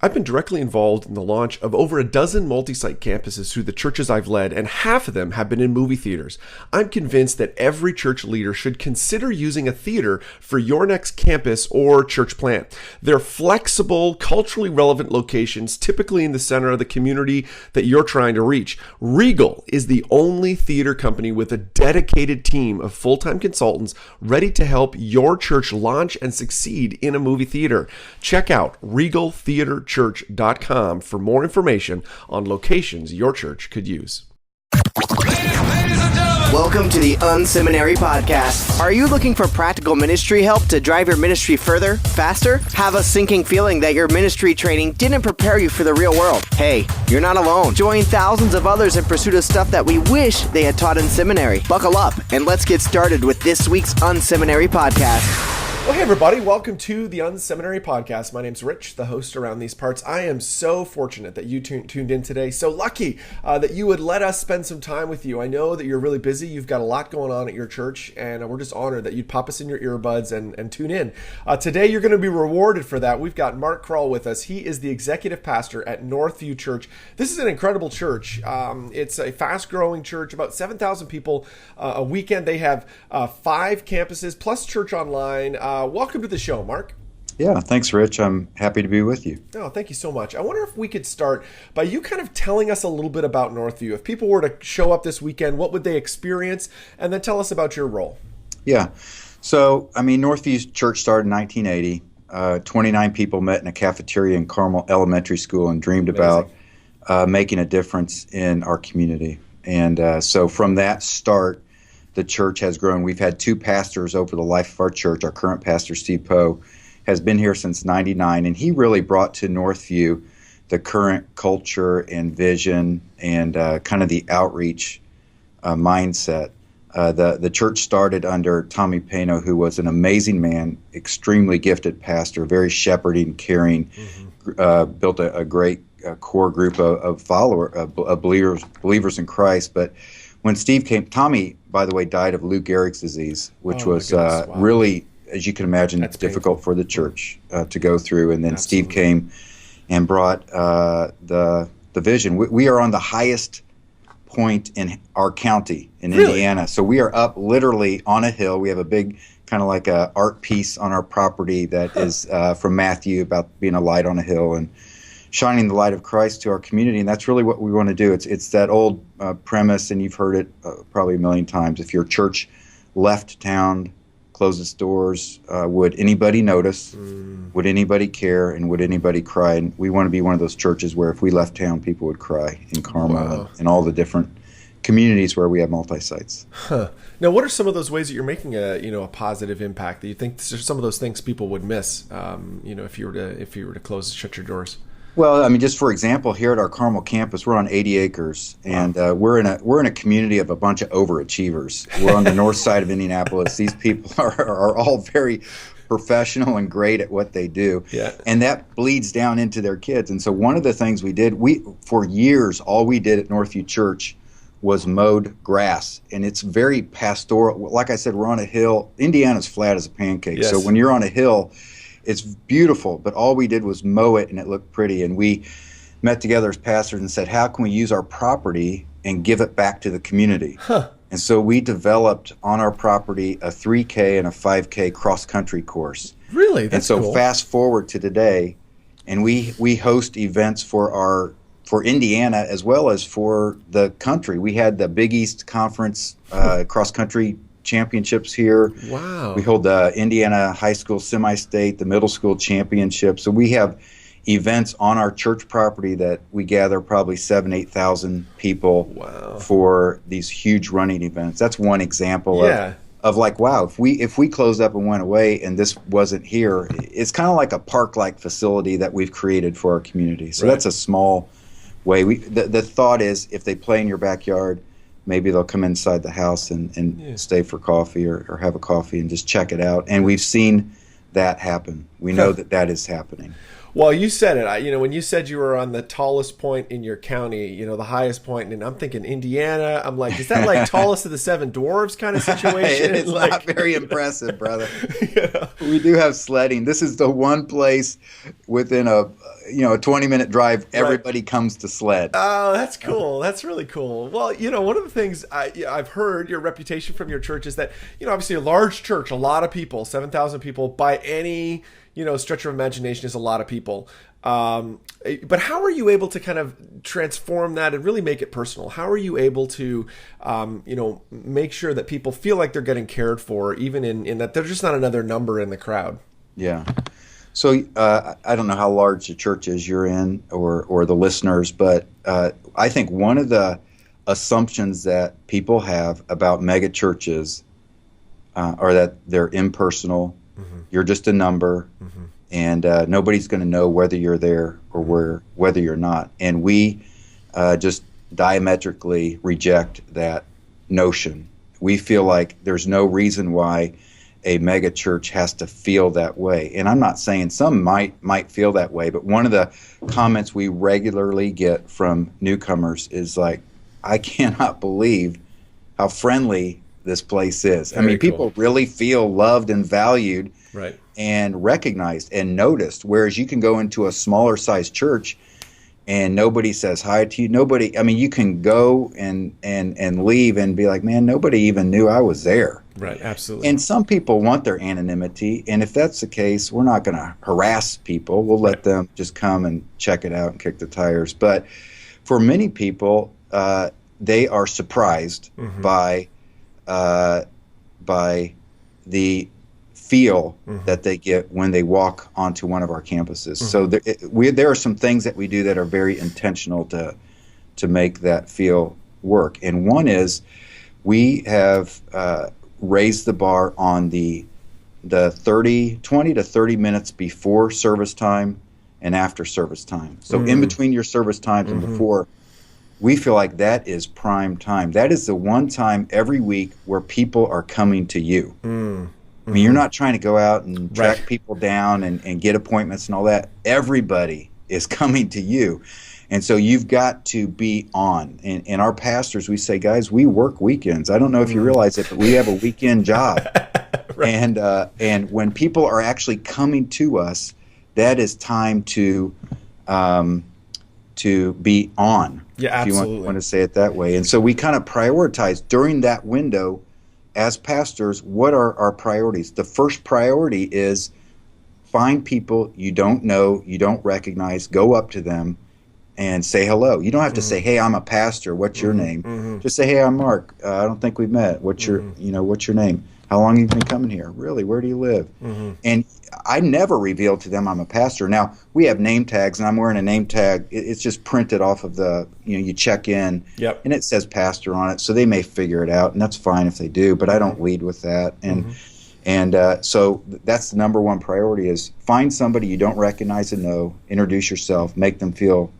I've been directly involved in the launch of over a dozen multi-site campuses through the churches I've led, and half of them have been in movie theaters. I'm convinced that every church leader should consider using a theater for your next campus or church plant. They're flexible, culturally relevant locations, typically in the center of the community that you're trying to reach. Regal is the only theater company with a dedicated team of full-time consultants ready to help your church launch and succeed in a movie theater. Check out regaltheaterchurch.com for more information on locations your church could use. Welcome to the unSeminary podcast. Are you looking for practical ministry help to drive your ministry further, faster? Have a sinking feeling that your ministry training didn't prepare you for the real world? Hey, you're not alone. Join thousands of others in pursuit of stuff that we wish they had taught in seminary. Buckle up and let's get started with this week's unSeminary podcast. Well, hey everybody, welcome to the unSeminary podcast. My name's Rich, the host around these parts. I am so fortunate that you tuned in today. So lucky that you would let us spend some time with you. I know that you're really busy. You've got a lot going on at your church, and we're just honored that you'd pop us in your earbuds and tune in. Today, you're going to be rewarded for that. We've got Mark Crull with us. He is the executive pastor at Northview Church. This is an incredible church. It's a fast-growing church, about 7,000 people a weekend. They have 5 campuses plus church online. Welcome to the show, Mark. Yeah, thanks, Rich. I'm happy to be with you. Oh, thank you so much. I wonder if we could start by you kind of telling us a little bit about Northview. If people were to show up this weekend, what would they experience? And then tell us about your role. Yeah. So, Northview Church started in 1980. 29 people met in a cafeteria in Carmel Elementary School and dreamed about making a difference in our community. And so from that start, the church has grown. We've had 2 pastors over the life of our church. Our current pastor, Steve Poe, has been here since '99, and he really brought to Northview the current culture and vision and kind of the outreach mindset. The church started under Tommy Pano, who was an amazing man, extremely gifted pastor, very shepherding, caring, built a great core group of believers in Christ. But when Steve came, Tommy, by the way, died of Lou Gehrig's disease, which was really, as you can imagine, difficult for the church to go through. And then Absolutely. Steve came and brought the vision. We are on the highest point in our county in Indiana. So we are up literally on a hill. We have a big kind of like a art piece on our property that is from Matthew about being a light on a hill and shining the light of Christ to our community, and that's really what we want to do. It's that old premise, and you've heard it probably a million times. If your church left town, closed its doors, would anybody notice? Would anybody care? And would anybody cry? And we want to be one of those churches where if we left town, people would cry in Carmel and all the different communities where we have multi-sites. Now, what are some of those ways that you're making a positive impact that you think some of those things people would miss? If you were to shut your doors. Well, just for example, here at our Carmel campus, we're on 80 acres, and we're in a community of a bunch of overachievers. We're on the north side of Indianapolis. These people are all very professional and great at what they do, and that bleeds down into their kids. And so one of the things we did, for years, all we did at Northview Church was mowed grass, and it's very pastoral. Like I said, we're on a hill. Indiana's flat as a pancake, so when you're on a hill, it's beautiful, but all we did was mow it, and it looked pretty. And we met together as pastors and said, how can we use our property and give it back to the community? And so we developed on our property a 3K and a 5K cross-country course. Really? That's cool. And so fast forward to today, and we host events for Indiana as well as for the country. We had the Big East Conference cross-country championships here. Wow. We hold the Indiana High School Semi-State, the Middle School Championship. So we have events on our church property that we gather probably 8,000 people for these huge running events. That's one example of like, wow, if we closed up and went away and this wasn't here, it's kind of like a park-like facility that we've created for our community. So that's a small way. The thought is if they play in your backyard, maybe they'll come inside the house and stay for coffee or have a coffee and just check it out. And we've seen that happen. We know that is happening. Well, you said it. When you said you were on the tallest point in your county, the highest point, and I'm thinking Indiana. I'm like, is that like tallest of the 7 dwarves kind of situation? It's not very impressive, brother. We do have sledding. This is the one place within a 20-minute drive, everybody comes to sled. Oh, that's cool. That's really cool. Well, one of the things I've heard your reputation from your church is that, obviously a large church, a lot of people, 7,000 people by any, stretch of imagination is a lot of people. But how are you able to kind of transform that and really make it personal? How are you able to, make sure that people feel like they're getting cared for, even in that they're just not another number in the crowd? Yeah. So I don't know how large the church is you're in or the listeners, but I think one of the assumptions that people have about mega churches are that they're impersonal. Mm-hmm. You're just a number. Mm-hmm. And nobody's going to know whether you're there or whether you're not. And we just diametrically reject that notion. We feel like there's no reason why a mega church has to feel that way. And I'm not saying some might feel that way, but one of the comments we regularly get from newcomers is like, I cannot believe how friendly this place is. Very cool. People really feel loved and valued. Right. And recognized and noticed, whereas you can go into a smaller sized church and nobody says hi to you. Nobody, you can go and leave and be like, man, nobody even knew I was there. Right, absolutely. And some people want their anonymity, and if that's the case, we're not going to harass people. We'll let them just come and check it out and kick the tires. But for many people, they are surprised mm-hmm. by the feel mm-hmm. that they get when they walk onto one of our campuses. Mm-hmm. So there are some things that we do that are very intentional to make that feel work. And one is we have raised the bar on the 20 to 30 minutes before service time and after service time. So mm-hmm. in between your service times mm-hmm. and before, we feel like that is prime time. That is the one time every week where people are coming to you. Mm. You're not trying to go out and track people down and get appointments and all that. Everybody is coming to you. And so you've got to be on. And our pastors, we say, guys, we work weekends. I don't know if you realize it, but we have a weekend job. Right. And when people are actually coming to us, that is time to be on. Yeah, absolutely. If you want to say it that way. And so we kind of prioritize during that window. As pastors, what are our priorities? The first priority is find people you don't know, you don't recognize, go up to them and say hello. You don't have to say, hey, I'm a pastor. What's your name? Mm-hmm. Just say, hey, I'm Mark. I don't think we've met. What's your name? How long have you been coming here? Really? Where do you live? Mm-hmm. And I never reveal to them I'm a pastor. Now, we have name tags, and I'm wearing a name tag. It's just printed off of the, you check in, yep. and it says pastor on it, so they may figure it out, and that's fine if they do, but I don't lead with that. And so that's the number one priority is find somebody you don't recognize and know, introduce yourself, make them feel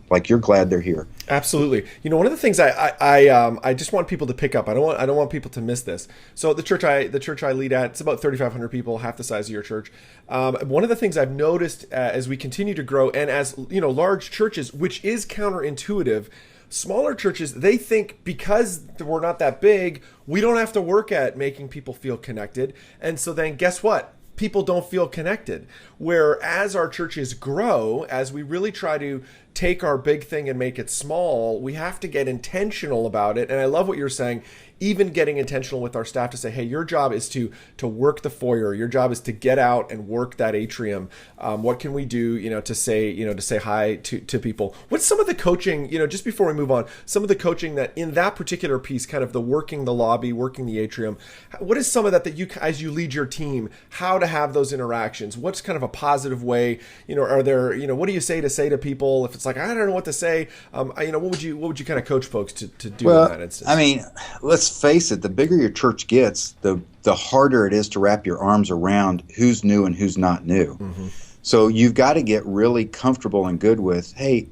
like you're glad they're here. Absolutely. One of the things I just want people to pick up. I don't want people to miss this. So the church I lead at, it's about 3,500 people, half the size of your church. One of the things I've noticed as we continue to grow, and as large churches, which is counterintuitive, smaller churches, they think because we're not that big, we don't have to work at making people feel connected. And so then guess what? People don't feel connected. Whereas our churches grow, as we really try to take our big thing and make it small, we have to get intentional about it. And I love what you're saying, even getting intentional with our staff to say, hey, your job is to work the foyer. Your job is to get out and work that atrium. What can we do, to say hi to people? What's some of the coaching, just before we move on, some of the coaching that in that particular piece, kind of the working the lobby, working the atrium, what is some of that you, as you lead your team, how to have those interactions? What's kind of a positive way, are there, what do you say to people if it's like, I don't know what to say? What would you kind of coach folks to do in that instance? Let's face it, the bigger your church gets, the harder it is to wrap your arms around who's new and who's not new. Mm-hmm. So you've got to get really comfortable and good with, hey,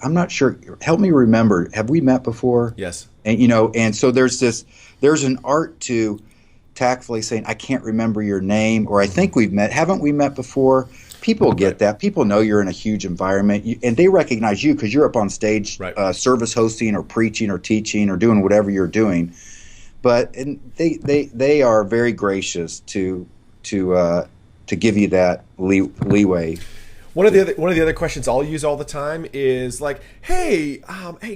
I'm not sure. Help me remember. Have we met before? Yes. And and so there's an art to tactfully saying, I can't remember your name, or I think we've met. Haven't we met before? People get that. People know you're in a huge environment, and they recognize you because you're up on stage, service hosting or preaching or teaching or doing whatever you're doing. But they are very gracious to give you that leeway. One of the other questions I'll use all the time is like, hey,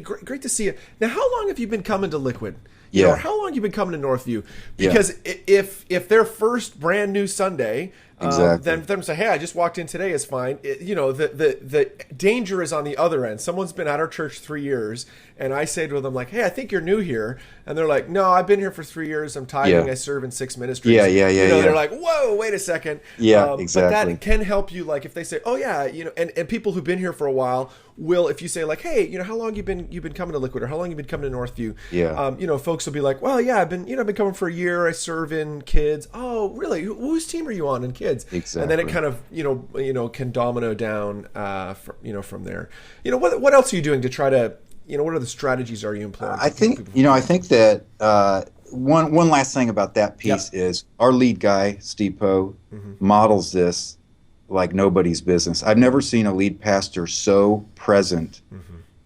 great to see you. Now, how long have you been coming to Liquid? You know, how long have you been coming to Northview? Because if their first brand new Sunday, then for them to say, hey, I just walked in today is fine. The danger is on the other end. Someone's been at our church 3 years, and I say to them like, hey, I think you're new here. And they're like, no, I've been here for 3 years. I'm tithing. I serve in 6 ministries. They're like, whoa, wait a second. But that can help you. Like if they say, oh yeah, and people who've been here for a while will, if you say like, hey, how long you've been coming to Liquid, or how long you've been coming to Northview? Folks will be like, well, yeah, I've been coming for a year. I serve in kids. Oh, really? Whose team are you on in kids? Exactly. And then it kind of can domino down from there. What else are you doing to try to what are the strategies are you employing? I think that one last thing about that piece is our lead guy Steve Poe models this like nobody's business. I've never seen a lead pastor so present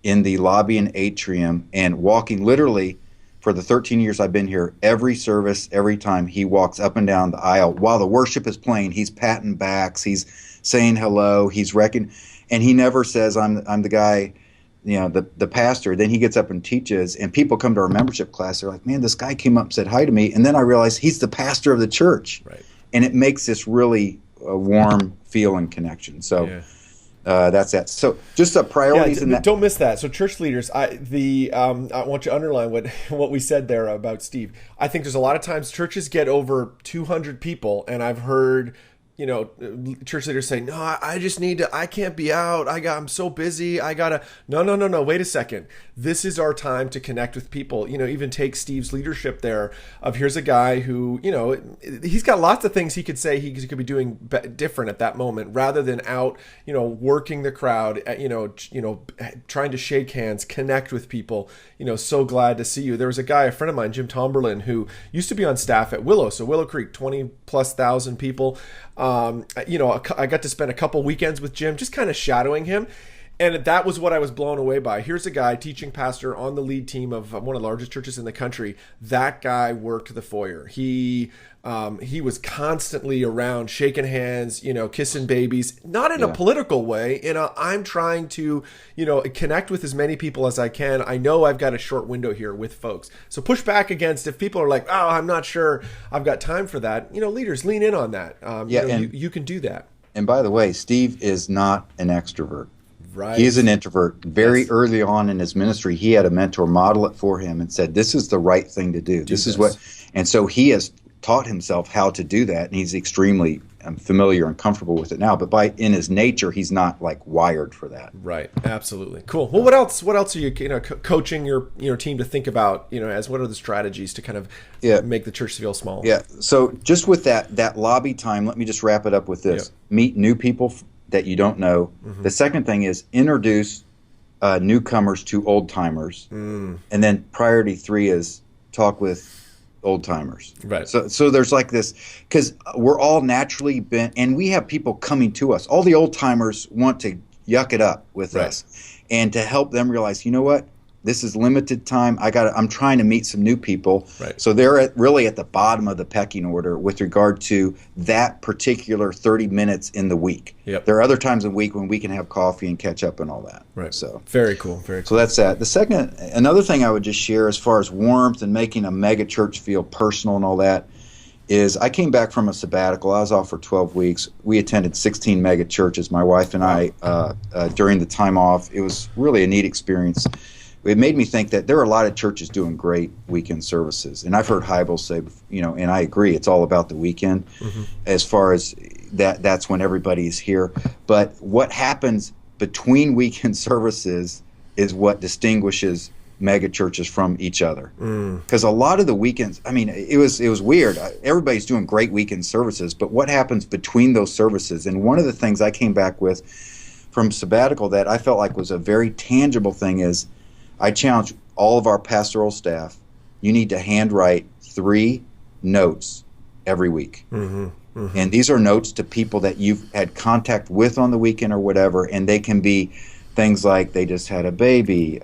in the lobby and atrium and walking literally for the 13 years I've been here, every service, every time he walks up and down the aisle while the worship is playing, he's patting backs, he's saying hello, he's and he never says, I'm the guy, the pastor. Then he gets up and teaches, and people come to our membership class, they're like, man, this guy came up and said hi to me, and then I realized he's the pastor of the church. Right. And it makes this really warm feel and connection. So that's that. So just the priorities in that. Don't miss that. So church leaders, I want you to underline what we said there about Steve. I think there's a lot of times churches get over 200 people, and I've heard church leaders say, no, I can't be out. I'm so busy. No. Wait a second. This is our time to connect with people. Even take Steve's leadership there of here's a guy who, he's got lots of things he could say he could be doing different at that moment rather than out, working the crowd, trying to shake hands, connect with people, so glad to see you. There was a friend of mine, Jim Tomberlin, who used to be on staff at Willow Creek, 20,000+ people. I got to spend a couple weekends with Jim, just kind of shadowing him. And that was what I was blown away by. Here's a guy, teaching pastor on the lead team of one of the largest churches in the country. That guy worked the foyer. He was constantly around, shaking hands, kissing babies, not in a political way. I'm trying to, connect with as many people as I can. I know I've got a short window here with folks. So push back against if people are like, oh, I'm not sure I've got time for that. Leaders, lean in on that. You can do that. And by the way, Steve is not an extrovert. Right. He is an introvert. Very early on in his ministry, he had a mentor model it for him and said, this is the right thing to do. This is what, and so he has taught himself how to do that, and he's extremely familiar and comfortable with it now. But in his nature, he's not like wired for that. Right. Absolutely. Cool. Well, what else are you coaching your team to think about, as what are the strategies to kind of make the church feel small? Yeah. So just with that lobby time, let me just wrap it up with this. Meet new people that you don't know. The second thing is introduce newcomers to old timers. And then priority 3 is talk with old timers. Right. So there's like this, because we're all naturally bent, and we have people coming to us. All the old timers want to yuck it up with us, and to help them realize, you know what? This is limited time. I'm trying to meet some new people. Right. So they're really at the bottom of the pecking order with regard to that particular 30 minutes in the week. Yep. There are other times in the week when we can have coffee and catch up and all that. Right. So very cool. Very cool. So that's that. Another thing I would just share as far as warmth and making a mega church feel personal and all that is I came back from a sabbatical. I was off for 12 weeks. We attended 16 mega churches, my wife and I, during the time off. It was really a neat experience. It made me think that there are a lot of churches doing great weekend services. And I've heard Hybel say, and I agree, it's all about the weekend as far as that's when everybody's here. But what happens between weekend services is what distinguishes mega churches from each other. Because a lot of the weekends, it was weird. Everybody's doing great weekend services, but what happens between those services? And one of the things I came back with from sabbatical that I felt like was a very tangible thing is I challenge all of our pastoral staff, you need to handwrite 3 notes every week. And these are notes to people that you've had contact with on the weekend or whatever, and they can be things like, they just had a baby,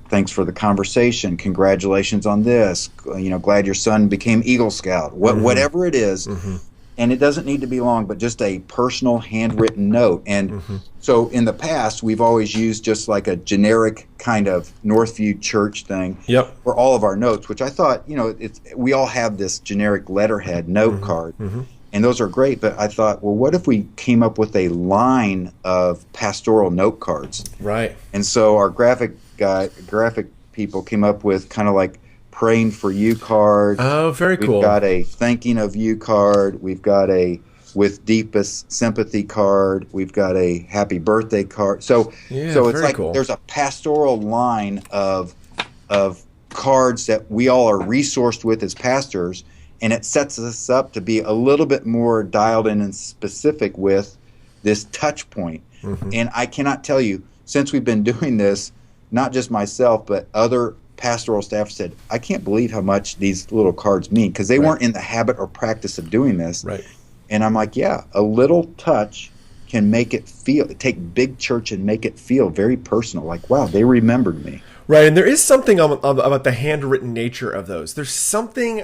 thanks for the conversation, congratulations on this, glad your son became Eagle Scout, whatever it is. And it doesn't need to be long, but just a personal handwritten note. And so in the past, we've always used just like a generic kind of Northview Church thing for all of our notes, which I thought, we all have this generic letterhead note card. And those are great, but I thought, well, what if we came up with a line of pastoral note cards? Right. And so our graphic people came up with kind of like praying for you card. Oh, very cool. We've got a thanking of you card. We've got a with deepest sympathy card. We've got a happy birthday card. So it's like cool. There's a pastoral line of cards that we all are resourced with as pastors, and it sets us up to be a little bit more dialed in and specific with this touch point. And I cannot tell you, since we've been doing this, not just myself, but other pastoral staff said, I can't believe how much these little cards mean, because they weren't in the habit or practice of doing this. Right. And I'm like, yeah, a little touch can make it take big church and make it feel very personal. Like, wow, they remembered me. Right, and there is something about the handwritten nature of those. There's something,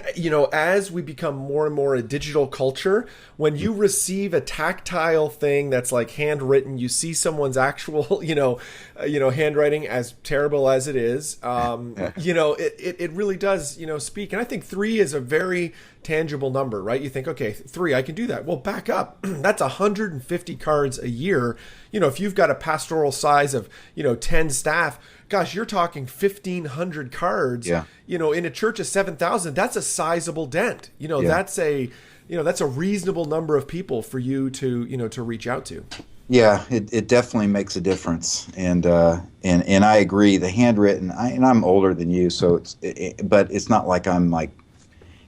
as we become more and more a digital culture, when you receive a tactile thing that's like handwritten, you see someone's actual, handwriting, as terrible as it is, it really does, speak. And I think 3 is a very tangible number, right? You think, okay, 3, I can do that. Well, back up. That's 150 cards a year. If you've got a pastoral size of, 10 staff, gosh, you're talking 1,500 cards. Yeah. In a church of 7,000, that's a sizable dent. That's a reasonable number of people for you to reach out to. Yeah, it definitely makes a difference, and I agree. The handwritten, and I'm older than you, so but it's not like I'm like,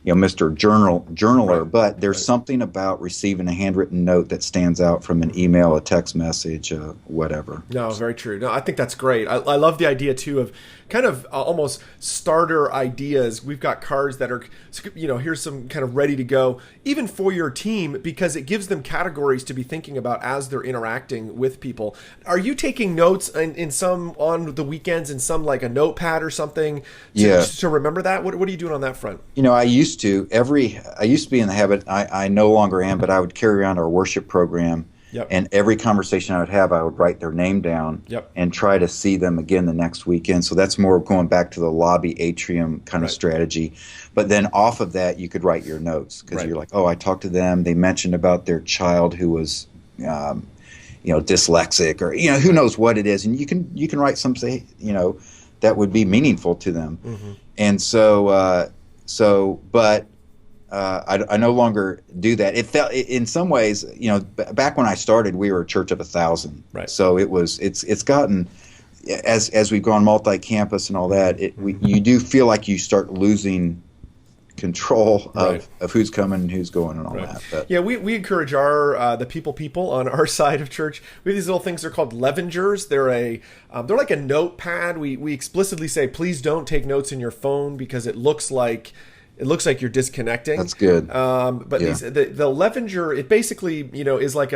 Mr. Journaler, right. But there's something about receiving a handwritten note that stands out from an email, a text message, whatever. No, very true. No, I think that's great. I love the idea too of kind of almost starter ideas. We've got cards that are, here's some kind of ready to go, even for your team, because it gives them categories to be thinking about as they're interacting with people. Are you taking notes in some on the weekends in some like a notepad or something to remember that? What are you doing on that front? I used to be in the habit, I no longer am, but I would carry around our worship program. Yep. And every conversation I would have, I would write their name down and try to see them again the next weekend. So that's more going back to the lobby atrium kind of strategy. But then off of that, you could write your notes because you're like, oh, I talked to them. They mentioned about their child who was, dyslexic or, who knows what it is. And you can write something, that would be meaningful to them. Mm-hmm. And but I no longer do that. It felt in some ways, back when I started, we were a church of 1,000. Right. So it's gotten, as we've gone multi-campus and all that, you do feel like you start losing control of who's coming and who's going and all that. But, we encourage our the people on our side of church. We have these little things. They're called Levingers. They're like a notepad. We explicitly say, please don't take notes in your phone because it looks like you're disconnecting. That's good. But the Levinger, it basically, is like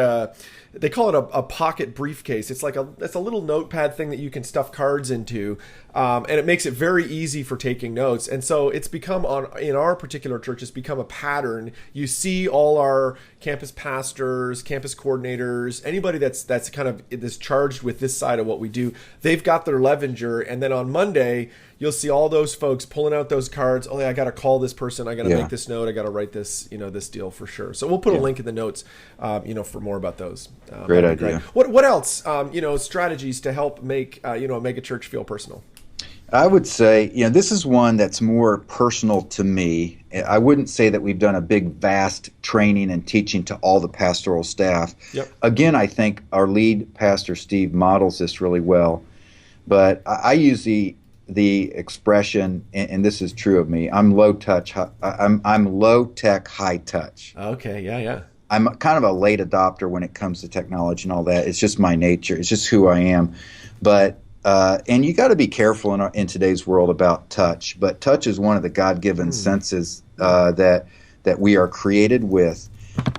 they call it a pocket briefcase. It's a little notepad thing that you can stuff cards into. And it makes it very easy for taking notes. And so it's become in our particular church, it's become a pattern. You see all our campus pastors, campus coordinators, anybody that's kind of is charged with this side of what we do, they've got their Levinger. And then on Monday, you'll see all those folks pulling out those cards. Oh, I got to call this person. I got to make this note. I got to write this, this deal for sure. So we'll put a link in the notes, for more about those. Great idea. What else? Strategies to help make a church feel personal. I would say, this is one that's more personal to me. I wouldn't say that we've done a big, vast training and teaching to all the pastoral staff. Yep. Again, I think our lead pastor, Steve, models this really well. But I use the expression, and this is true of me, I'm low touch. I'm low tech, high touch. Okay, yeah. I'm kind of a late adopter when it comes to technology and all that. It's just my nature. It's just who I am. But and you got to be careful in today's world about touch. But touch is one of the God-given senses that we are created with,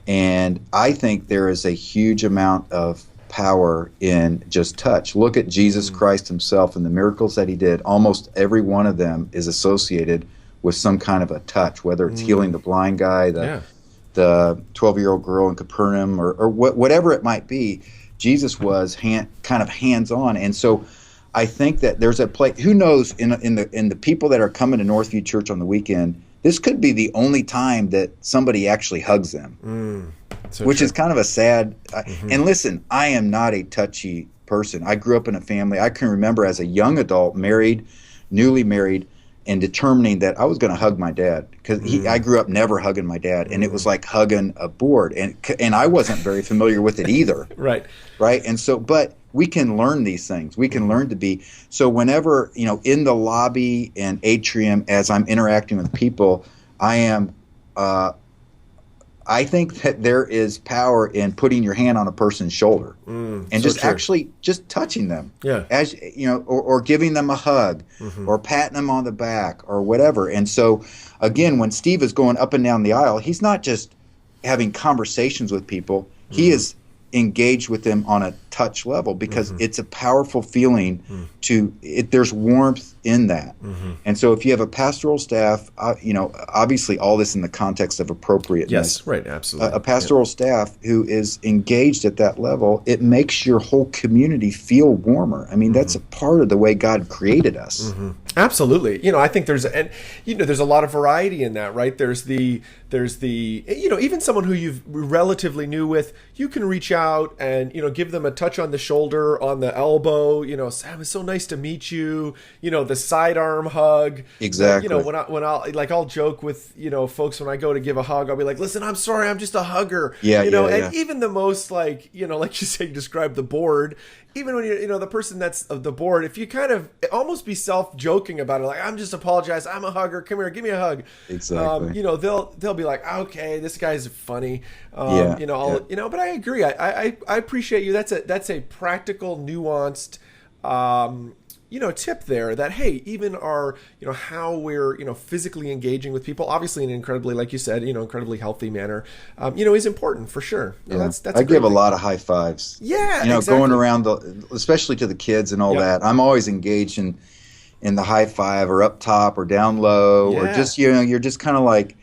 and I think there is a huge amount of power in just touch. Look at Jesus Christ himself and the miracles that he did. Almost every one of them is associated with some kind of a touch, whether it's healing the blind guy, the 12-year-old girl in Capernaum, or whatever it might be. Jesus was kind of hands-on, and so I think that there's a place. Who knows, in the people that are coming to Northview Church on the weekend, this could be the only time that somebody actually hugs them, which is kind of a sad. And listen, I am not a touchy person. I grew up in a family. I can remember as a young adult, newly married, and determining that I was going to hug my dad, because I grew up never hugging my dad, and it was like hugging a board, and I wasn't very familiar with it either. Right. And so, but we can learn these things. We can learn to be. So whenever, in the lobby and atrium, as I'm interacting with people, I think that there is power in putting your hand on a person's shoulder and actually just touching them, as or giving them a hug, or patting them on the back, or whatever. And so, again, when Steve is going up and down the aisle, he's not just having conversations with people; he is engaged with them on a touch level, because it's a powerful feeling. There's warmth in that. And so if you have a pastoral staff, obviously all this in the context of appropriateness. Yes, right, absolutely. A pastoral staff who is engaged at that level, it makes your whole community feel warmer. I mean, that's a part of the way God created us. Absolutely. I think there's a lot of variety in that, right? There's the even someone who you've relatively new with, you can reach out and, give them a touch on the shoulder, on the elbow, Sam, it's so nice to meet you, the sidearm hug. Exactly. I'll joke with, folks when I go to give a hug, I'll be like, listen, I'm sorry, I'm just a hugger. And even the most like you say, describe the board, even when the person that's of the board, if you kind of almost be self-joking about it, like, I'm just apologize, I'm a hugger, come here, give me a hug. Exactly. They'll be like, okay, this guy's funny. But I agree. I appreciate you. That's a practical, nuanced, tip there, that, hey, even our, how we're, physically engaging with people, obviously in an incredibly, like you said, incredibly healthy manner, is important for sure. That's I give a lot of high fives. Yeah. Exactly. Going around especially to the kids and all that. I'm always engaged in the high five, or up top, or down low, or just, you're just kind of like,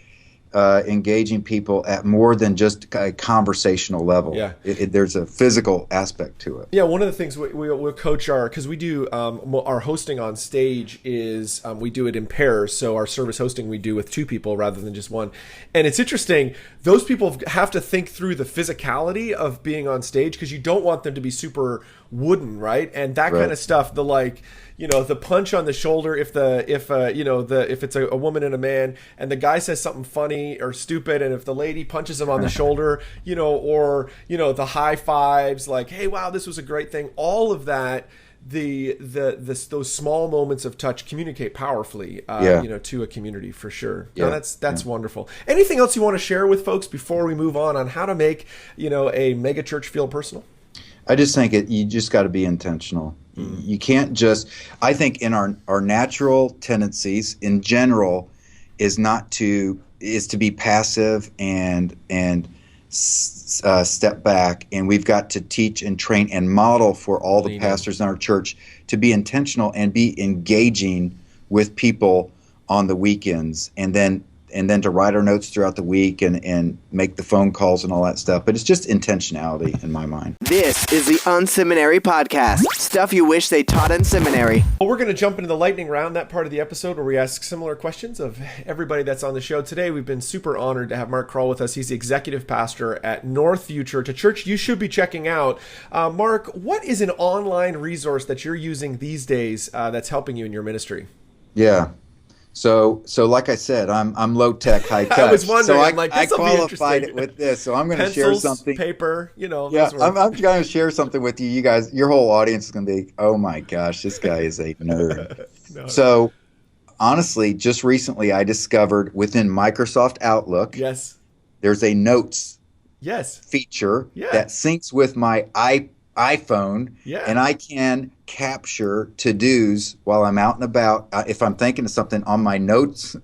engaging people at more than just a conversational level. There's a physical aspect to it. One of the things we'll coach because we do our hosting on stage is we do it in pairs. So our service hosting we do with two people rather than just one. And it's interesting, those people have to think through the physicality of being on stage, because you don't want them to be super wooden, right? And that kind of stuff, the punch on the shoulder, if it's a woman and a man, and the guy says something funny or stupid, and if the lady punches him on the shoulder, or the high fives, like, hey, wow, this was a great thing. All of that, those small moments of touch communicate powerfully, to a community, for sure. No, that's wonderful. Anything else you want to share with folks before we move on how to make a mega church feel personal? I just think you just got to be intentional. You can't just, I think in our natural tendencies in general is to be passive and step back, and we've got to teach and train and model for all the pastors in our church to be intentional and be engaging with people on the weekends, and then to write our notes throughout the week and make the phone calls and all that stuff. But it's just intentionality in my mind. This is the unSeminary podcast. Stuff you wish they taught in seminary. Well, we're going to jump into the lightning round, that part of the episode where we ask similar questions of everybody that's on the show. Today, we've been super honored to have Mark Crull with us. He's the executive pastor at Northview Church, a church you should be checking out. Mark, what is an online resource that you're using these days that's helping you in your ministry? Yeah. So like I said, I'm low tech, high touch. I was wondering, so I qualified it with this. So I'm going to share something. Paper, Yeah, I'm going to share something with you. You guys, your whole audience is going to be, oh my gosh, this guy is a nerd. No. So honestly, just recently I discovered within Microsoft Outlook, there's a notes feature that syncs with my iPhone, and I can capture to-dos while I'm out and about. If I'm thinking of something on my notes,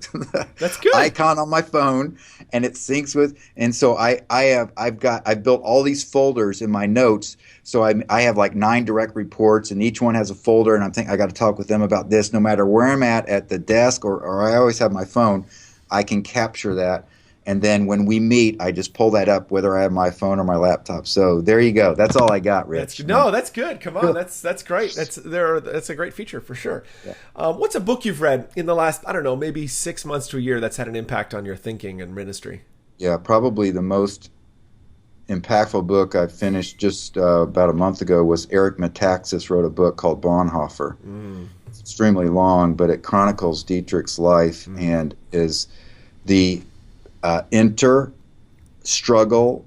that's good. Icon on my phone, and it syncs with. And so I've built all these folders in my notes. So I have like 9 direct reports, and each one has a folder. And I'm thinking I got to talk with them about this, no matter where I'm at the desk or I always have my phone. I can capture that. And then when we meet, I just pull that up, whether I have my phone or my laptop. So there you go. That's all I got, Rich. That's good. Come on, that's great. That's a great feature for sure. Yeah. What's a book you've read in the last, I don't know, maybe 6 months to a year that's had an impact on your thinking and ministry? Yeah, probably the most impactful book I finished just about a month ago was Eric Metaxas wrote a book called Bonhoeffer. It's extremely long, but it chronicles Dietrich's life and is the struggle,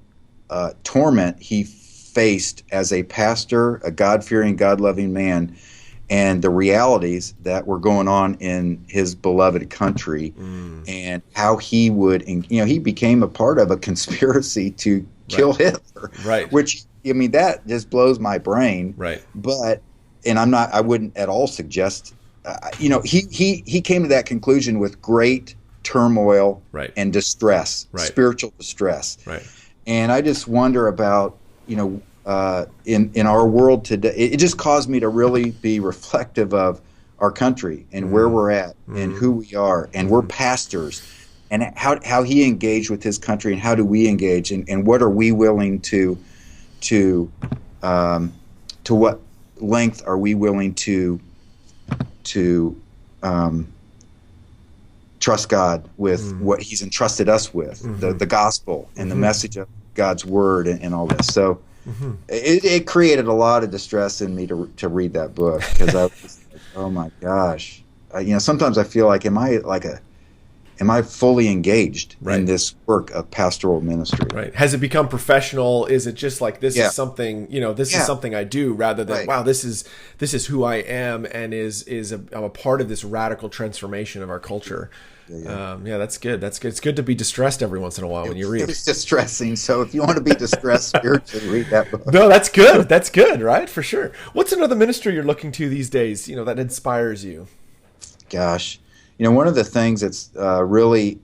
torment he faced as a pastor, a God-fearing, God-loving man, and the realities that were going on in his beloved country, and how he would, he became a part of a conspiracy to kill Hitler, right? Which, I mean, that just blows my brain, right? But, and I wouldn't at all suggest, he came to that conclusion with great turmoil, right, and distress, right, spiritual distress, right. And I just wonder about, in our world today, it just caused me to really be reflective of our country and where we're at and who we are, and we're pastors, and how he engaged with his country, and how do we engage, and what are we willing to what length are we willing to trust God with what he's entrusted us with, the gospel and the message of God's word and all this. So it created a lot of distress in me to read that book, because I was like, oh my gosh, sometimes I feel like, am I fully engaged in this work of pastoral ministry? Right. Has it become professional? Is it just like, this is something, this is something I do, rather than, wow, this is who I am, and I'm a part of this radical transformation of our culture. That's good. That's good. It's good to be distressed every once in a while when you read. It's distressing. So if you want to be distressed spiritually, read that book. No, that's good. That's good, right? For sure. What's another ministry you're looking to these days, that inspires you? Gosh. One of the things that's really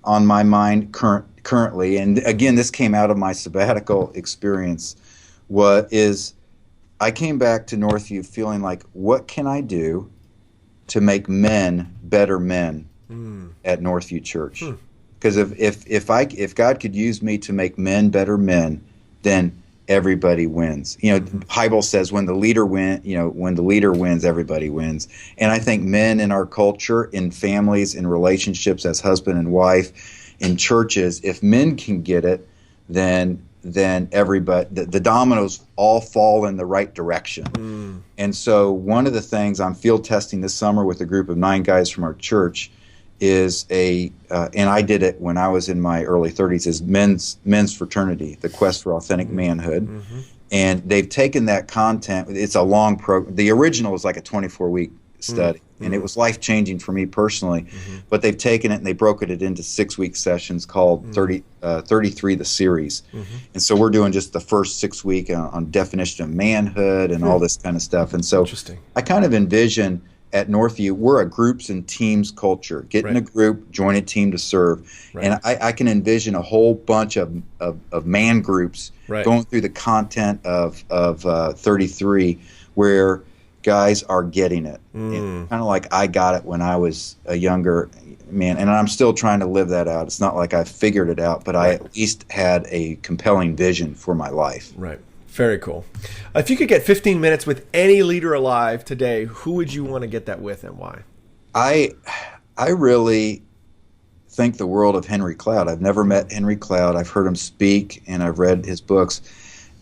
on my mind currently, and again, this came out of my sabbatical experience, is I came back to Northview feeling like, what can I do to make men better men at Northview Church? Because if God could use me to make men better men, then everybody wins. Bible says when the leader wins, everybody wins. And I think men in our culture, in families, in relationships as husband and wife, in churches, if men can get it, then everybody, the dominoes all fall in the right direction. And so one of the things I'm field testing this summer with a group of 9 guys from our church is and I did it when I was in my early 30s, is men's fraternity, the quest for authentic manhood. And they've taken that content. It's a long program. The original was like a 24-week study, and it was life-changing for me personally. But they've taken it and they broke it into 6-week sessions called 33 the series. And so we're doing just the first 6 week on definition of manhood and all this kind of stuff. And so I kind of envision, at Northview, we're a groups and teams culture. Get in a group, join a team to serve. And I can envision a whole bunch of man groups going through the content of 33, where guys are getting it. Kind of like I got it when I was a younger man, and I'm still trying to live that out. It's not like I've figured it out, but I at least had a compelling vision for my life. Right. Very cool. If you could get 15 minutes with any leader alive today, who would you want to get that with, and why? I really think the world of Henry Cloud. I've never met Henry Cloud. I've heard him speak, and I've read his books.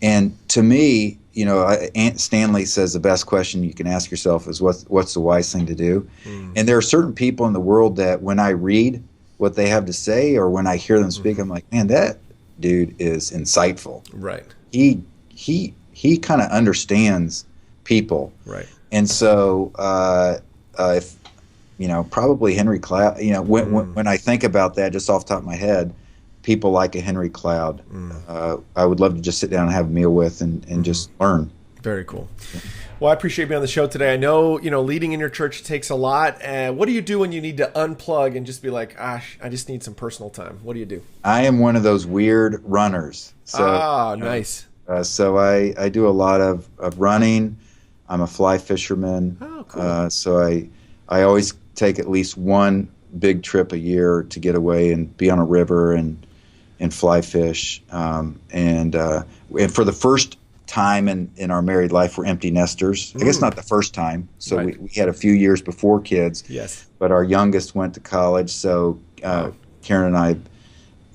And to me, Aunt Stanley says the best question you can ask yourself is, what's the wise thing to do? And there are certain people in the world that when I read what they have to say, or when I hear them speak, I'm like, man, that dude is insightful. Right. He kind of understands people. Right. And so if probably Henry Cloud, when I think about that, just off the top of my head, people like a Henry Cloud, I would love to just sit down and have a meal with and just learn. Very cool. Well, I appreciate being on the show today. I know, leading in your church takes a lot. What do you do when you need to unplug and just be like, I just need some personal time? What do you do? I am one of those weird runners. So, nice. So I do a lot of running. I'm a fly fisherman. Oh, cool. So I always take at least one big trip a year to get away and be on a river and fly fish. And for the first time in our married life, we're empty nesters. I guess not the first time. So right. we had a few years before kids. Yes. But our youngest went to college, so Karen and I,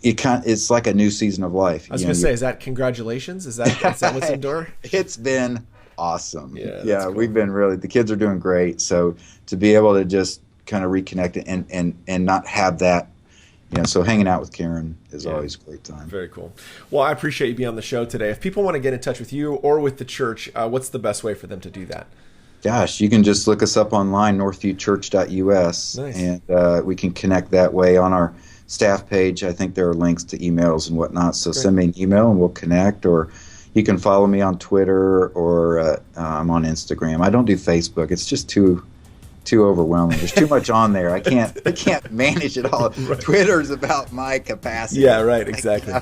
it's like a new season of life. I was going to say, is that congratulations? Is that what's in door? It's been awesome. Yeah, cool. We've been the kids are doing great. So to be able to just kind of reconnect and not have that, so hanging out with Karen is always a great time. Very cool. Well, I appreciate you being on the show today. If people want to get in touch with you or with the church, what's the best way for them to do that? Gosh, you can just look us up online, northviewchurch.us, nice. And we can connect that way on our staff page. I think there are links to emails and whatnot, so send me an email and we'll connect, or you can follow me on Twitter, or I'm on Instagram. I don't do Facebook. It's just too overwhelming. There's too much on there. I can't manage it all. Right. Twitter's about my capacity. Yeah, right, exactly.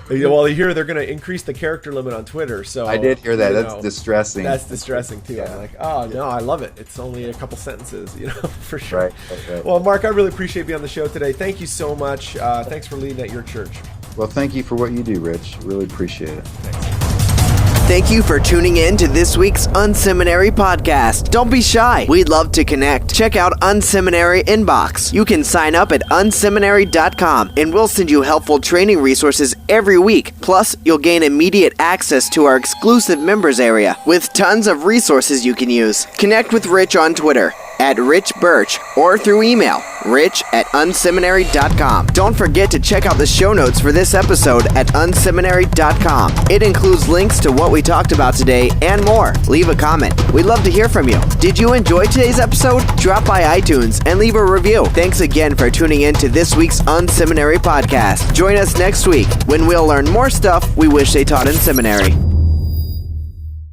Well, here they're going to increase the character limit on Twitter. So I did hear that. That's distressing. That's distressing too. Yeah. I'm like, oh no, I love it. It's only a couple sentences, for sure. Right. Well, Mark, I really appreciate being on the show today. Thank you so much. Thanks for leading at your church. Well, thank you for what you do, Rich. Really appreciate it. Thanks. Thank you for tuning in to this week's unSeminary podcast. Don't be shy. We'd love to connect. Check out unSeminary Inbox. You can sign up at unSeminary.com, and we'll send you helpful training resources every week. Plus, you'll gain immediate access to our exclusive members area with tons of resources you can use. Connect with Rich on Twitter at Rich Birch or through email, rich@unseminary.com. Don't forget to check out the show notes for this episode at unseminary.com. It includes links to what we talked about today and more. Leave a comment. We'd love to hear from you. Did you enjoy today's episode? Drop by iTunes and leave a review. Thanks again for tuning in to this week's unSeminary podcast. Join us next week when we'll learn more stuff we wish they taught in seminary.